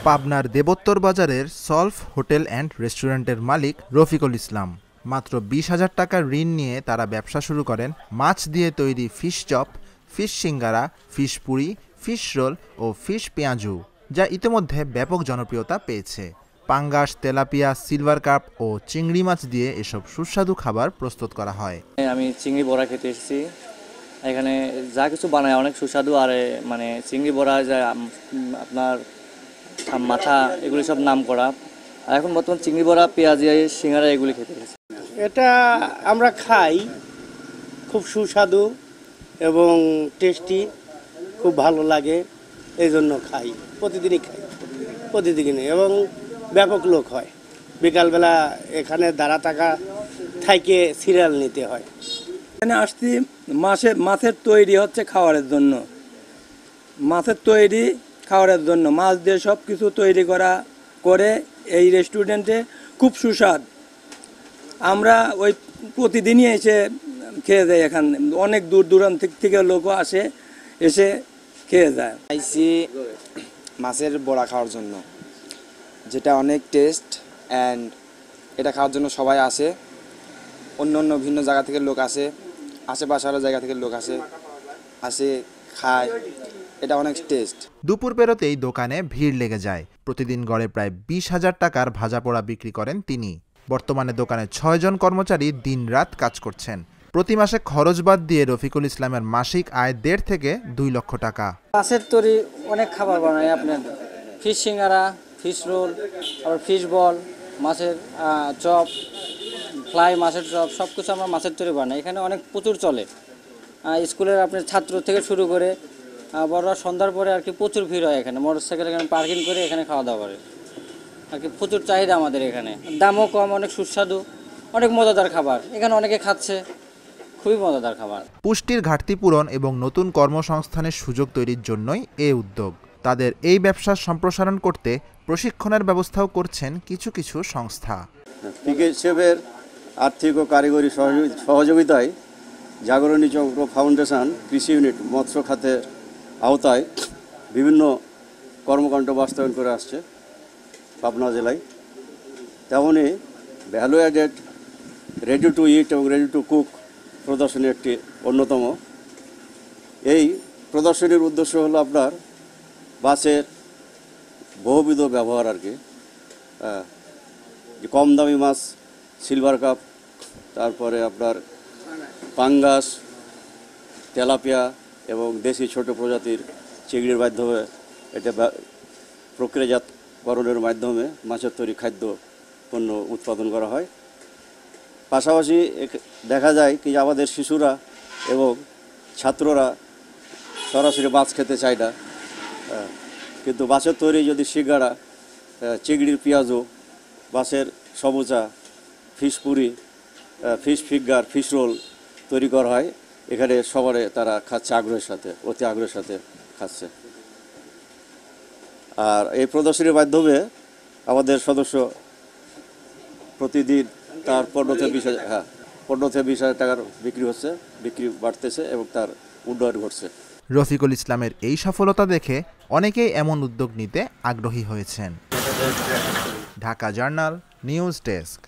পাবনার দেবোত্তর বাজারের solve hotel and রেস্টুরেন্টের মালিক রফিকুল ইসলাম। মাত্র 20,000 টাকার ঋণ নিয়ে তারা ব্যবসা শুরু করেন মাছ দিয়ে তৈরি ফিশ চপ, ফিশ সিঙ্গারা, ফিশ পুরি, ফিশ রোল ও ফিশ পেঁয়াজু, যা ইতিমধ্যে ব্যাপক জনপ্রিয়তা পেয়েছে। পাঙ্গাস, তেলাপিয়া, সিলভার কার্প ও চিংড়ি মাছ দিয়ে এসব সুস্বাদু খাবার প্রস্তুত করা হয়। আমি চিংড়ি বড়া খেতে এসেছি। এখানে যা কিছু বানায় অনেক সুস্বাদু। আর মানে চিংড়ি বড়া, যা আপনার মাথা, এগুলি সব নাম করা। আর এখন বর্তমান চিংড়ি বড়া, পেঁয়াজি, সিঙ্গারা এগুলি খেতে এসেছি। এটা আমরা খাই, খুব সুস্বাদু এবং টেস্টি, খুব ভালো লাগে, এই জন্য খাই। প্রতিদিনই খাই, প্রতিদিনই, এবং ব্যাপক লোক হয়। বিকালবেলা এখানে দাঁড়া থাইকে সিরিয়াল নিতে হয়। এখানে আসছি মাছের তৈরি হচ্ছে খাওয়ারের জন্য। মাছের তৈরি খাওয়ারের জন্য মাছ দিয়ে সব কিছু তৈরি করে এই রেস্টুরেন্টে খুব সুস্বাদ। আমরা ওই প্রতিদিনই এসে খেয়ে যাই। এখানে অনেক দূর দূরান্ত থেকে লোকও এসে খেয়ে যায়। আইসি মাছের বড়া খাওয়ার জন্য, যেটা অনেক টেস্ট, অ্যান্ড এটা খাওয়ার জন্য সবাই আসে। অন্য ভিন্ন জায়গা থেকে লোক আসে, আশেপাশে আরও জায়গা থেকে লোক আসে খায়। এটা অনেক টেস্ট। দুপুর পেরোতেই দোকানে ভিড় লেগে যায়। প্রতিদিন গড়ে প্রায় 20,000 টাকার ভাজা পোড়া বিক্রি করেন তিনি। বর্তমানে দোকানে 6 জন কর্মচারী দিনরাত কাজ করছেন। প্রতি মাসে খরচ বাদ দিয়ে রফিকুল ইসলামের মাসিক আয় 1.5 থেকে 2 লক্ষ টাকা। মাছের তৈরি অনেক খাবার বানায়। আপনার ফিশ সিঙ্গারা, ফিশ রোল, আবার ফিশ বল, মাছের চপ, ফ্রাই মাছের চপ, সব কিছু আমরা মাছের তৈরি বানাই। এখানে অনেক প্রচুর চলে। স্কুলের আপনার ছাত্র থেকে শুরু করে বড়রা সন্ধ্যার পরে আর কি প্রচুর ভিড় হয়। এখানে মোটরসাইকেল এখানে পার্কিং করে এখানে খাওয়া দাওয়া করে আর কি। প্রচুর চাহিদা আমাদের এখানে, দামও কম, অনেক সুস্বাদু, অনেক মজাদার খাবার। এখানে অনেকে খাচ্ছে, খুবই মজাদার খাবার। পুষ্টির ঘাটতি পূরণ এবং নতুন কর্মসংস্থানের সুযোগ তৈরির জন্যই এই উদ্যোগ। তাদের এই ব্যবসার সম্প্রসারণ করতে প্রশিক্ষণের ব্যবস্থাও করছেন কিছু কিছু সংস্থা। পিকেসেফের আর্থিক ও কারিগরি সহযোগিতায় জাগরণী চক্র ফাউন্ডেশন কৃষি ইউনিট মৎস্য খাতের আওতায় বিভিন্ন কর্মকাণ্ড বাস্তবায়ন করে আসছে পাবনা জেলায়। তেমনই ভ্যালু অ্যাডেড রেডি টু ইট এবং রেডি টু কুক প্রদর্শনী একটি অন্যতম। এই প্রদর্শনীর উদ্দেশ্য হলো আপনার মাছের বহুবিধ ব্যবহার আর কি। কম দামি মাছ, সিলভার কাপ, তারপরে আপনার পাঙ্গাস, তেলাপিয়া এবং দেশি ছোট প্রজাতির চিংড়ির মাধ্যমে এটা প্রক্রিয়াজাতকরণের মাধ্যমে মাছের তৈরি খাদ্য পণ্য উৎপাদন করা হয়। পাশাপাশি দেখা যায় কি আমাদের শিশুরা এবং ছাত্ররা সরাসরি মাছ খেতে চায় না, কিন্তু মাছের তৈরি যদি সিঙ্গারা, চিংড়ির পেঁয়াজু, মাছের samosa, fish Puri, fish finger, fish role তৈরি করা হয়, এখানে সবারে তারা খাচ্ছে আগ্রহের সাথে, অতি আগ্রহের সাথে খাচ্ছে। আর এই প্রদর্শনীর মাধ্যমে আমাদের সদস্য প্রতিদিন তার 15 থেকে 20,000 টাকার বিক্রি বাড়তেছে এবং তার উন্নয়ন ঘটছে। রফিকুল ইসলামের এই সফলতা দেখে অনেকেই এমন উদ্যোগ নিতে আগ্রহী হয়েছেন। Dhaka journal news desk.